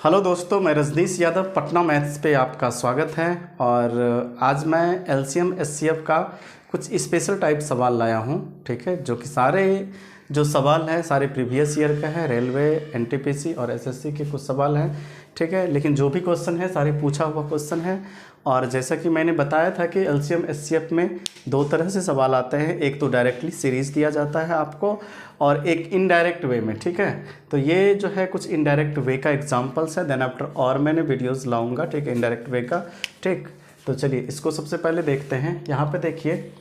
Hello दोस्तों, मैं Rajneesh Yadav, Patna maths पे आपका स्वागत है। और आज मैं एलसीएम एचसीएफ का कुछ स्पेशल टाइप सवाल लाया हूँ, ठीक है। जो कि सारे जो सवाल हैं सारे प्रीवियस ईयर का है, रेलवे, एनटीपीसी और एसएससी के कुछ सवाल हैं, ठीक है। लेकिन जो भी क्वेश्चन है सारे पूछा हुआ क्वेश्चन है। और जैसा कि मैंने बताया था कि एलसीएम एचसीएफ में दो तरह से सवाल आते हैं, एक तो डायरेक्टली सीरीज़ दिया जाता है आपको और एक इनडायरेक्ट वे में, ठीक है। तो ये जो है कुछ इनडायरेक्ट वे का एग्जांपल्स है, देन आफ्टर और मैंने वीडियोस लाऊंगा, ठीक है, इनडायरेक्ट वे का, ठीक। तो चलिए इसको सबसे पहले देखते हैं। यहाँ पे देखिए,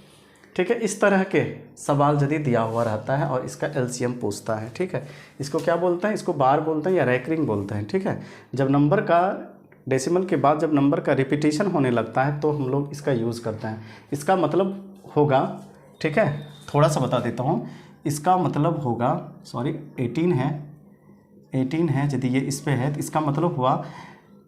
ठीक है, इस तरह के सवाल यदि दिया हुआ रहता है और इसका एलसीएम पूछता है, ठीक है। इसको क्या बोलते हैं? इसको बार बोलते हैं या रैकरिंग बोलते हैं, ठीक है। जब नंबर का डेसिमल के बाद जब नंबर का रिपीटिशन होने लगता है तो हम लोग इसका यूज़ करते हैं। इसका मतलब होगा, ठीक है, थोड़ा सा बता देता हूँ। इसका मतलब होगा, सॉरी 18 है, यदि ये इस पे है तो इसका मतलब हुआ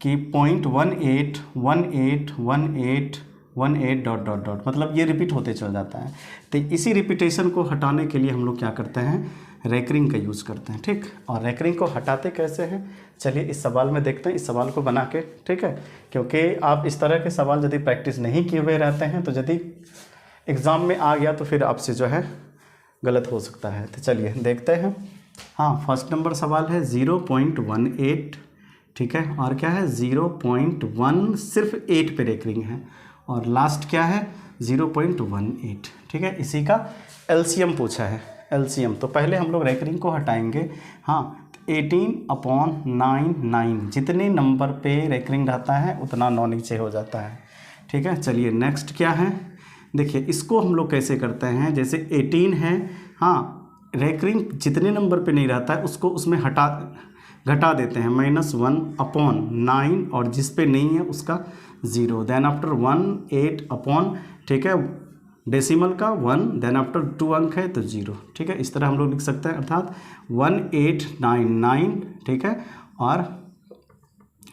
कि 0.18181818 डॉट डॉट डॉट, मतलब ये रिपीट होते चल जाता है। तो इसी रिपीटेशन को हटाने के लिए हम लोग क्या करते हैं? रैकरिंग का यूज़ करते हैं, ठीक। और रैकरिंग को हटाते कैसे हैं, चलिए इस सवाल में देखते हैं, इस सवाल को बना के, ठीक है। क्योंकि आप इस तरह के सवाल यदि प्रैक्टिस नहीं किए हुए रहते हैं तो यदि एग्ज़ाम में आ गया तो फिर आपसे जो है गलत हो सकता है। तो चलिए देखते हैं। हाँ, फर्स्ट नंबर सवाल है 0.18, ठीक है। और क्या है? 0.1, सिर्फ 8 पे रैकरिंग है। और लास्ट क्या है? 0.18, ठीक है। इसी का एलसीएम पूछा है, एलसीएम। तो पहले हम लोग रैकरिंग को हटाएंगे। हाँ, 18/9 जितने नंबर पे रैकरिंग रहता है उतना 9 नीचे हो जाता है, ठीक है। चलिए नेक्स्ट क्या है, देखिए इसको हम लोग कैसे करते हैं। जैसे 18 है, हाँ, रैकरिंग जितने नंबर पे नहीं रहता है उसको उसमें घटा देते हैं, -1/9, और जिस पे नहीं है उसका 0, देन आफ्टर 1 8 ठीक है, डेसिमल का 1, देन आफ्टर 2 अंक है तो 0, ठीक है। इस तरह हम लोग लिख सकते हैं, अर्थात 1899, ठीक है, और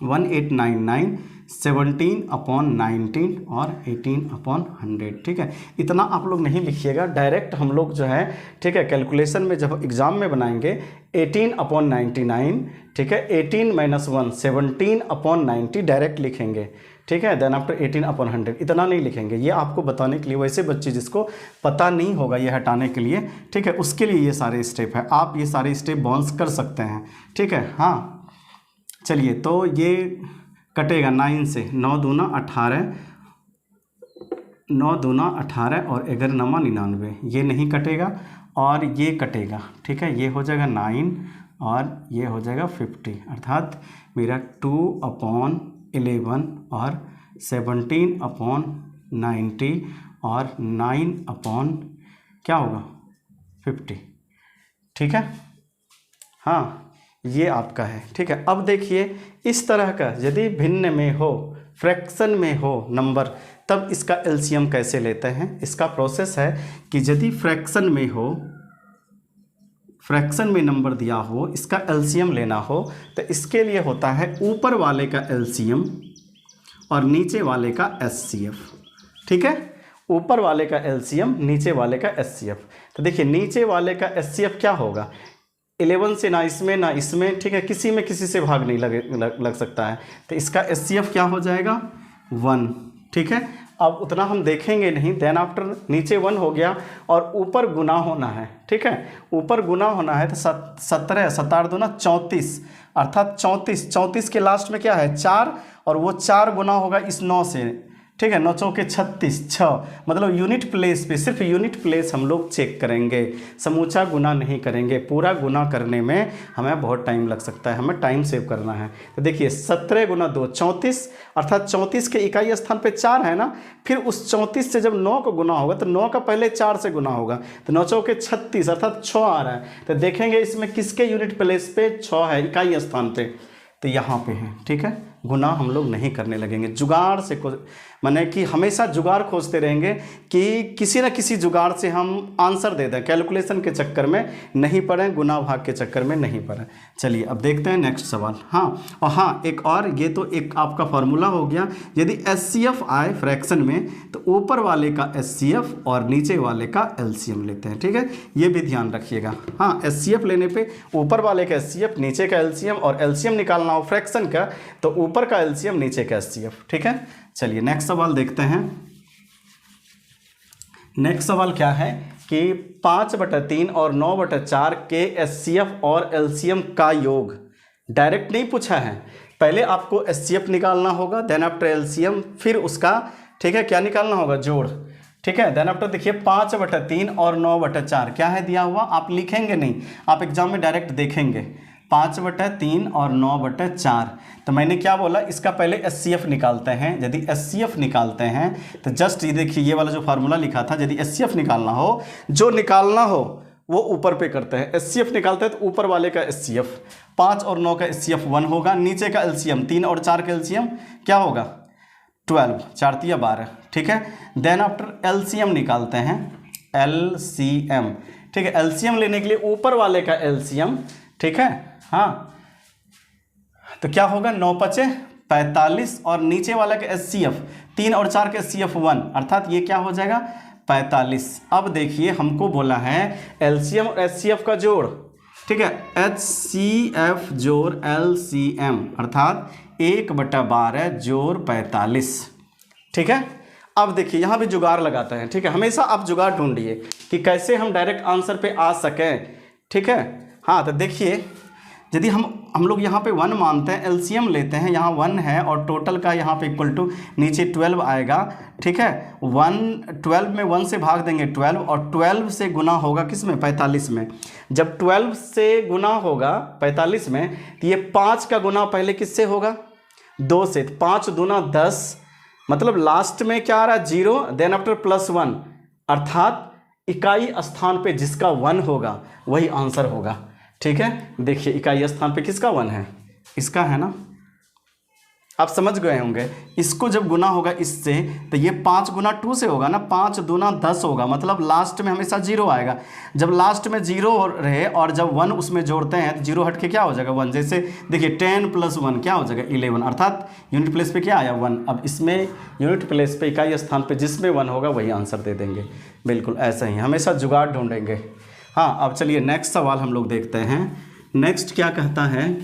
1899 17/19 और 18/100, ठीक है। इतना आप लोग नहीं लिखिएगा, डायरेक्ट हम लोग जो है, ठीक है, कैलकुलेशन में जब एग्ज़ाम में बनाएंगे 18/99, ठीक है, 18 - 1 17/90 डायरेक्ट लिखेंगे, ठीक है, देन आफ्टर 18/100, इतना नहीं लिखेंगे। ये आपको बताने के लिए, वैसे बच्चे जिसको पता नहीं होगा ये हटाने के लिए, ठीक है, उसके लिए ये सारे स्टेप है। आप ये सारे स्टेप बाउंस कर सकते हैं, ठीक है। हाँ चलिए, तो ये कटेगा 9 से, 9 दूना 18, 9 दूना 18 और 11 9 99, ये नहीं कटेगा और ये कटेगा, ठीक है। ये हो जाएगा 9 और ये हो जाएगा 50, अर्थात मेरा 2/11 और 17/90 और 9 क्या होगा 50, ठीक है। हाँ, ये आपका है, ठीक है। अब देखिए इस तरह का यदि भिन्न में हो, फ्रैक्शन में हो नंबर, तब इसका एलसीएम कैसे लेते हैं। इसका प्रोसेस है कि यदि फ्रैक्शन में हो, फ्रैक्शन में नंबर दिया हो, इसका एलसीएम लेना हो तो इसके लिए होता है ऊपर वाले का एलसीएम और नीचे वाले का एचसीएफ, ठीक है। ऊपर वाले का एलसीएम, नीचे वाले का एचसीएफ। तो देखिए नीचे वाले का एचसीएफ क्या होगा, 11 से ना इसमें ना इसमें, ठीक है, किसी में किसी से भाग नहीं लग सकता है। तो इसका एचसीएफ क्या हो जाएगा 1, ठीक है। अब उतना हम देखेंगे नहीं, देन आफ्टर नीचे 1 हो गया और ऊपर गुना होना है, ठीक है। ऊपर गुना होना है तो 17 17 दूना 34, अर्थात 34 के लास्ट में क्या है 4, और वो 4 गुना होगा इस 9 से, ठीक है। 9 चौके 36, 6, मतलब यूनिट प्लेस पे, सिर्फ यूनिट प्लेस हम लोग चेक करेंगे, समूचा गुना नहीं करेंगे। पूरा गुना करने में हमें बहुत टाइम लग सकता है, हमें टाइम सेव करना है। तो देखिए 17 × 2 34, अर्थात 34 के इकाई स्थान पे 4 है ना, फिर उस 34 से जब 9 को गुना होगा तो 9 का पहले 4 से गुना होगा, तो 9 चौके 36, अर्थात 6 आ रहा है। तो देखेंगे इसमें किसके यूनिट प्लेस पे 6 है इकाई स्थान पे, तो यहाँ पे है, ठीक है। गुना हम लोग नहीं करने लगेंगे। जुगाड़ से माने कि हमेशा जुगाड़ खोजते रहेंगे कि किसी न किसी जुगाड़ से हम आंसर दे दें, कैलकुलेशन के चक्कर में नहीं पड़ें, गुना भाग के चक्कर में नहीं पड़ें। चलिए अब देखते हैं नेक्स्ट सवाल। हाँ, एक और, ये तो एक आपका फॉर्मूला हो गया। यदि एचसीएफ आए फ्रैक्शन में तो ऊपर वाले का एचसीएफ और नीचे वाले का एलसीएम लेते हैं, ठीक है, ये भी ध्यान रखिएगा। हाँ, एचसीएफ लेने पे ऊपर वाले का एचसीएफ, नीचे का एलसीएम, और एलसीएम निकालना हो फ्रैक्शन का तो ऊपर का एलसीएम नीचे का एचसीएफ, ठीक है। चलिए नेक्स्ट सवाल देखते हैं। नेक्स्ट सवाल क्या है कि 5/3 और 9/4 के एचसीएफ और एलसीएम का योग। डायरेक्ट नहीं पूछा है, पहले आपको एचसीएफ निकालना होगा, देन आफ्टर एलसीएम, फिर उसका, ठीक है, क्या निकालना होगा, जोड़, ठीक है। देन आफ्टर देखिए 5/3 और 9/4 क्या है दिया हुआ, आप लिखेंगे नहीं, आप एग्जाम में डायरेक्ट देखेंगे। 5/3 और 9/4, तो मैंने क्या बोला, इसका पहले एचसीएफ निकालते हैं। यदि एचसीएफ निकालते हैं तो जस्ट ये देखिए, ये वाला जो फार्मूला लिखा था, यदि एचसीएफ निकालना हो, जो निकालना हो वो ऊपर पे करते हैं। एचसीएफ निकालते हैं तो ऊपर वाले का एचसीएफ 5 और 9 का एचसीएफ 1 होगा, नीचे का एलसीएम 3 और 4 का एलसीएम क्या होगा, 12, 4 तिया 12, ठीक है। देन आफ्टर एलसीएम निकालते हैं, एलसीएम, ठीक है। एलसीएम लेने के लिए ऊपर वाले का एलसीएम, ठीक है, हाँ, तो क्या होगा, 9×5 = 45 और नीचे वाला का एचसीएफ 3 और 4 का एचसीएफ 1, अर्थात ये क्या हो जाएगा, 45। अब देखिए हमको बोला है एलसीएम और एचसीएफ का जोड़, ठीक है, एचसीएफ जोड़ एलसीएम, अर्थात 1/12 जोड़ 45, ठीक है। अब देखिए यहाँ भी जुगाड़ लगाते हैं, ठीक है, हमेशा आप जुगाड़ ढूंढिए कि कैसे हम डायरेक्ट आंसर पे आ सकें, ठीक है। हाँ, तो देखिए यदि हम लोग यहाँ पे 1 मानते हैं, एलसीएम लेते हैं, यहाँ 1 है और टोटल का यहाँ पे इक्वल टू नीचे 12 आएगा, ठीक है। 12 में 1 से भाग देंगे 12, और 12 से गुना होगा किस में, 45 में। जब 12 से गुना होगा 45 में तो ये 5 का गुना पहले किससे होगा, 2 से, 5 दूना 10, मतलब लास्ट में क्या आ रहा है, 0, देन आफ्टर +1, अर्थात इकाई स्थान पे जिसका 1 होगा वही आंसर होगा, ठीक है। देखिए इकाई स्थान पे किसका 1 है, इसका है ना, आप समझ गए होंगे। इसको जब गुना होगा इससे तो ये 5 गुना 2 से होगा ना, 5 दूना 10 होगा, मतलब लास्ट में हमेशा 0 आएगा। जब लास्ट में 0 रहे और जब 1 उसमें जोड़ते हैं तो 0 हट के क्या हो जाएगा, 1। जैसे देखिए 10 + 1 क्या हो जाएगा, 11, अर्थात यूनिट प्लेस पे क्या आया, 1। अब इसमें यूनिट प्लेस पे इकाई स्थान पे जिसमें 1 होगा वही आंसर दे देंगे, बिल्कुल ऐसा ही, हमेशा जुगाड़ ढूंढेंगे। हाँ, अब चलिए नेक्स्ट सवाल हम लोग देखते हैं। नेक्स्ट क्या कहता है,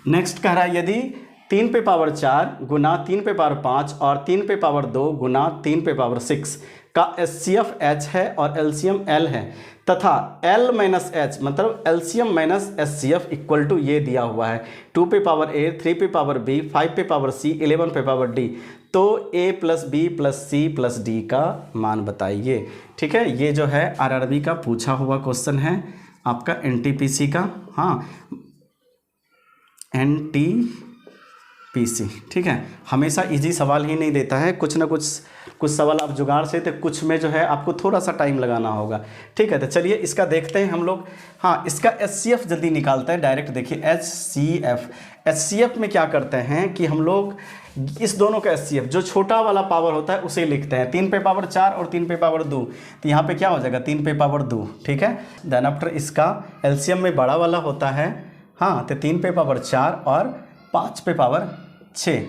नेक्स्ट कह रहा है यदि 3⁴ गुना 3⁵ और 3⁵2 गुना 3⁵6 का एचसीएफ H है और एलसीएम L है, तथा L - H मतलब LCM minus HCF equal to ये दिया हुआ है 2⁴A 3⁵B 5⁵C 11⁵D, तो A + B + C + D का मान बताइए, ठीक है। ये जो है आरआरबी का पूछा हुआ क्वेश्चन है, आपका एनटीपीसी का, हाँ, एनटीपीसी, ठीक है। हमेशा इजी सवाल ही नहीं देता है, कुछ ना कुछ सवाल आप जुगाड़ से, तो कुछ में जो है आपको थोड़ा सा टाइम लगाना होगा, ठीक है। तो चलिए इसका देखते हैं हम लोग। हाँ, इसका एचसीएफ जल्दी निकालते हैं डायरेक्ट। देखिए एचसीएफ में क्या करते हैं कि हम लोग इस दोनों का एचसीएफ जो छोटा वाला पावर होता है उसे लिखते हैं, 3⁴4 और 3⁵2, तो यहाँ पे क्या हो जाएगा 3⁵2, ठीक है। देन आफ्टर इसका एलसीएम में बड़ा वाला होता है, हाँ, तो 3⁵4 और 5⁵6,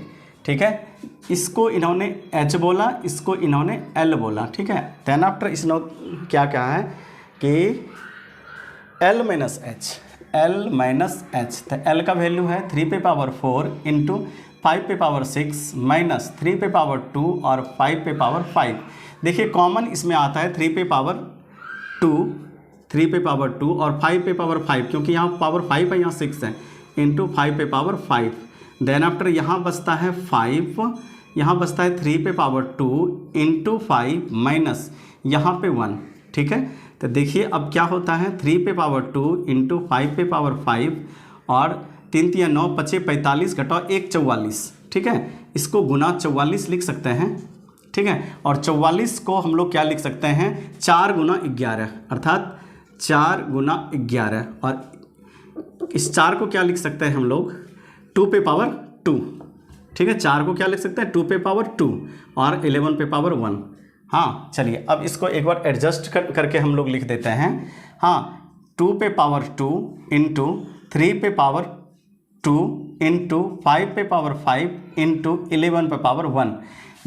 ठीक है। इसको इन्होंने H बोला, इसको इन्होंने L बोला, ठीक है। देन आफ्टर इसने क्या कहा है कि L - H, तो L का वैल्यू है 3⁵4 इंटू 5⁵6 माइनस 3⁵2 और 5⁵5। देखिए कॉमन इसमें आता है 3⁵2 और 5⁵5, क्योंकि यहाँ पावर 5 है, यहाँ 6 है, इंटू 5⁵5। देन आफ्टर यहाँ बचता है 5, यहाँ बचता है 3⁵2 इंटू 5 माइनस यहाँ पे 1, ठीक है। तो देखिए अब क्या होता है 3⁵2 इंटू 5⁵5 और 3 × 9 = 25, 45 घटाओ 1 44, ठीक है। इसको गुना 44 लिख सकते हैं, ठीक है। और 44 को हम लोग क्या लिख सकते हैं, 4 × 11, अर्थात 4 × 11, और इस 4 को क्या लिख सकते हैं हम लोग 2⁵2, ठीक है, 4 को क्या लिख सकते हैं 2 पे पावर 2 और 11 पे पावर 1। हाँ चलिए अब इसको एक बार एडजस्ट करके हम लोग लिख देते हैं। हाँ 2 पे पावर 2 इंटू 3 पे पावर 2 इंटू 5 पे पावर 5 इंटू 11 पे पावर 1।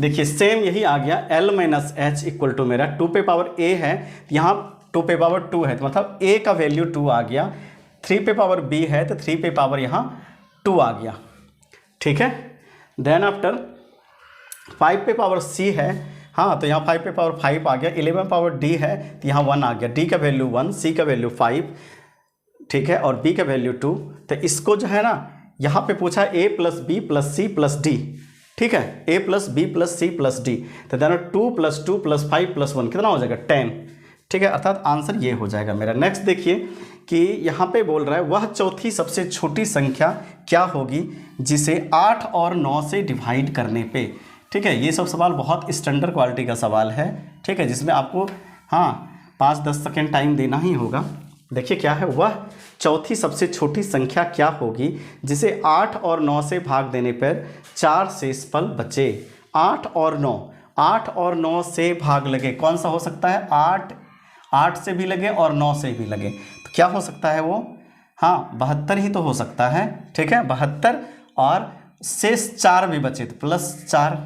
देखिए सेम यही आ गया, L minus H equal to मेरा 2 पे पावर a है, यहाँ 2 पे पावर 2 है तो मतलब a का वैल्यू 2 आ गया। 3 पे पावर b है तो 3 पे पावर यहाँ 2 आ गया। ठीक है, देन आफ्टर 5 पे पावर c है, हाँ तो यहाँ 5 पे पावर 5 आ गया। 11 पावर d है तो यहाँ 1 आ गया। d का वैल्यू 1, c का वैल्यू 5, ठीक है, और b का वैल्यू 2। तो इसको जो है ना यहाँ पे पूछा a plus B plus C plus D, ठीक है, a plus B plus C plus D, तो देन 2 प्लस 2 प्लस 5 प्लस 1 कितना हो जाएगा 10। ठीक है, अर्थात आंसर ये हो जाएगा मेरा। नेक्स्ट देखिए कि यहाँ पे बोल रहा है वह चौथी सबसे छोटी संख्या क्या होगी जिसे 8 और 9 से डिवाइड करने पे। ठीक है, ये सब सवाल बहुत स्टैंडर्ड क्वालिटी का सवाल है। ठीक है, जिसमें आपको हाँ 5-10 सेकेंड टाइम देना ही होगा। देखिए क्या है, वह चौथी सबसे छोटी संख्या क्या होगी जिसे 8 और 9 से भाग देने पर 4 शेष पल बचे। 8 और 9, 8 और 9 से भाग लगे, कौन सा हो सकता है 8 से भी लगे और 9 से भी लगे, तो क्या हो सकता है वो, हाँ 72 ही तो हो सकता है। ठीक है, 72 और शेष 4 भी बचे तो प्लस 4।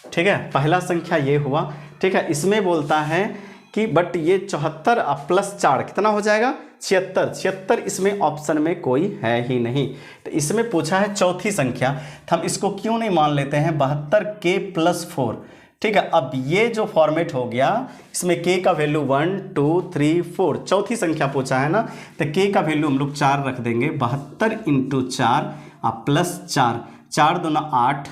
ठीक है, पहला संख्या ये हुआ। ठीक है, इसमें बोलता है कि बट ये 74 प्लस 4 कितना हो जाएगा 76। 76 इसमें ऑप्शन में कोई है ही नहीं, तो इसमें पूछा है चौथी संख्या, तो हम इसको क्यों नहीं मान लेते हैं 72 के प्लस 4। ठीक है, अब ये जो फॉर्मेट हो गया इसमें k का वैल्यू 1 2 3 4, चौथी संख्या पूछा है ना, तो k का वैल्यू हम लोग 4 रख देंगे। 72 इंटू 4 प्लस 4, 4 दूना 8,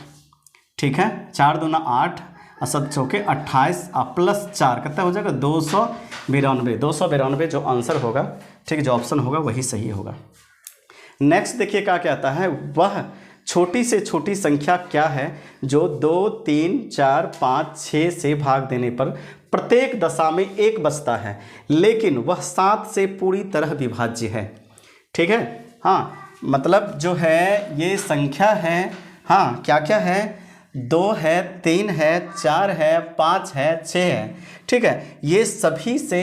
ठीक है, 4 दूना 8 और 7 चौके 28 प्लस 4 कितना हो जाएगा 292। 292 जो आंसर होगा, ठीक है, जो ऑप्शन होगा वही सही होगा। नेक्स्ट देखिए क्या कहता है, वह छोटी से छोटी संख्या क्या है जो 2 3 4 5 6 से भाग देने पर प्रत्येक दशा में 1 बचता है लेकिन वह 7 से पूरी तरह विभाज्य है। ठीक है, हाँ मतलब जो है ये संख्या है, हाँ क्या क्या है 2 है 3 है 4 है 5 है 6 है। ठीक है, ये सभी से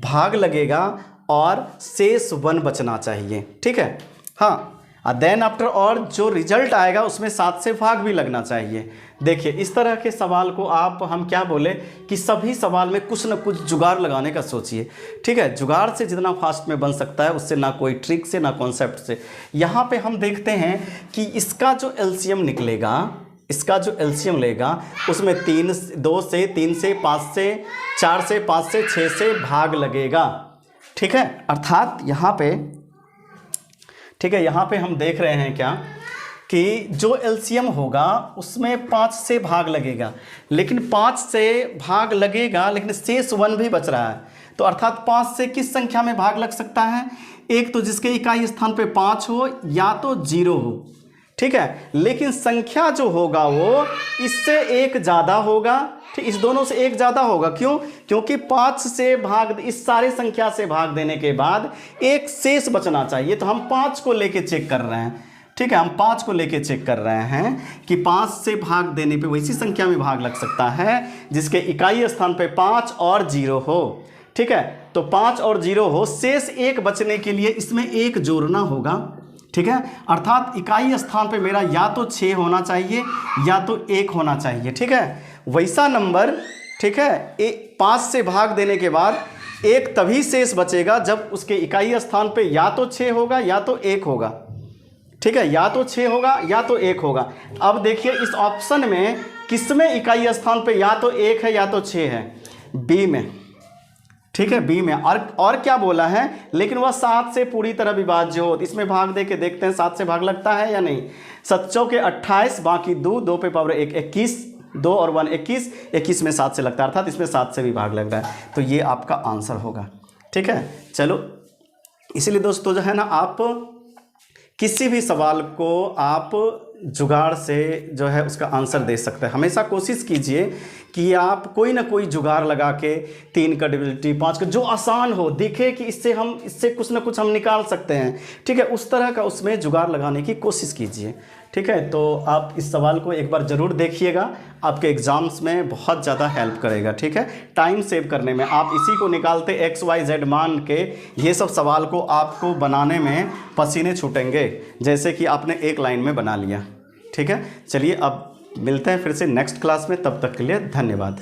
भाग लगेगा और शेष 1 बचना चाहिए। ठीक है, हाँ देन आफ्टर और जो रिजल्ट आएगा उसमें 7 से भाग भी लगना चाहिए। देखिए इस तरह के सवाल को आप हम क्या बोले कि सभी सवाल में कुछ न कुछ जुगाड़ लगाने का सोचिए। ठीक है, जुगाड़ से जितना फास्ट में बन सकता है उससे ना कोई ट्रिक से ना कॉन्सेप्ट से। यहाँ पे हम देखते हैं कि इसका जो एलसीएम निकलेगा, इसका जो एलसीएम लेगा उसमें 2 से 3 से 5 से 4 से 5 से 6 से भाग लगेगा। ठीक है, अर्थात यहाँ पे, ठीक है, यहाँ पे हम देख रहे हैं क्या कि जो एलसीएम होगा उसमें 5 से भाग लगेगा, लेकिन 5 से भाग लगेगा लेकिन शेष 1 भी बच रहा है, तो अर्थात 5 से किस संख्या में भाग लग सकता है, एक तो जिसके इकाई स्थान पे 5 हो या तो 0 हो। ठीक है, लेकिन संख्या जो होगा वो इससे 1 ज़्यादा होगा। ठीक, इस दोनों से 1 ज़्यादा होगा, क्यों, क्योंकि 5 से भाग, इस सारे संख्या से भाग देने के बाद 1 शेष बचना चाहिए, तो हम 5 को लेके चेक कर रहे हैं। ठीक है, हम 5 को लेके चेक कर रहे हैं कि 5 से भाग देने पे वैसी संख्या में भाग लग सकता है जिसके इकाई स्थान पे 5 और 0 हो। ठीक है, तो 5 और 0 हो, शेष 1 बचने के लिए इसमें 1 जोड़ना होगा। ठीक है, अर्थात इकाई स्थान पे मेरा या तो 6 होना चाहिए या तो 1 होना चाहिए। ठीक है, वैसा नंबर, ठीक है, 5 से भाग देने के बाद 1 तभी शेष बचेगा जब उसके इकाई स्थान पे या तो 6 होगा या तो 1 होगा। ठीक है, या तो 6 होगा या तो 1 होगा। अब देखिए इस ऑप्शन में किसमें इकाई स्थान पे या तो 1 है या तो 6 है, बी में। ठीक है, बी में। और क्या बोला है, लेकिन वह 7 से पूरी तरह विभाज्य हो। इसमें भाग दे के देखते हैं 7 से भाग लगता है या नहीं। 7 चौके 28, बाकी 2 पे पावर 1 21, 2 और 1 21, 21 में 7 से लगता है, अर्थात इसमें 7 से भी भाग लग रहा है, तो ये आपका आंसर होगा। ठीक है, चलो इसीलिए दोस्तों जो है ना, आप किसी भी सवाल को आप जुगाड़ से जो है उसका आंसर दे सकते हैं। हमेशा कोशिश कीजिए कि आप कोई ना कोई जुगाड़ लगा के 3 का डिविजिबिलिटी 5 का जो आसान हो, दिखे कि इससे कुछ ना कुछ हम निकाल सकते हैं, ठीक है, उस तरह का उसमें जुगाड़ लगाने की कोशिश कीजिए। ठीक है, तो आप इस सवाल को एक बार ज़रूर देखिएगा, आपके एग्ज़ाम्स में बहुत ज़्यादा हेल्प करेगा। ठीक है, टाइम सेव करने में आप इसी को निकालते XYZ मान के ये सब सवाल को आपको बनाने में पसीने छूटेंगे, जैसे कि आपने एक लाइन में बना लिया। ठीक है, चलिए अब मिलते हैं फिर से नेक्स्ट क्लास में, तब तक के लिए धन्यवाद।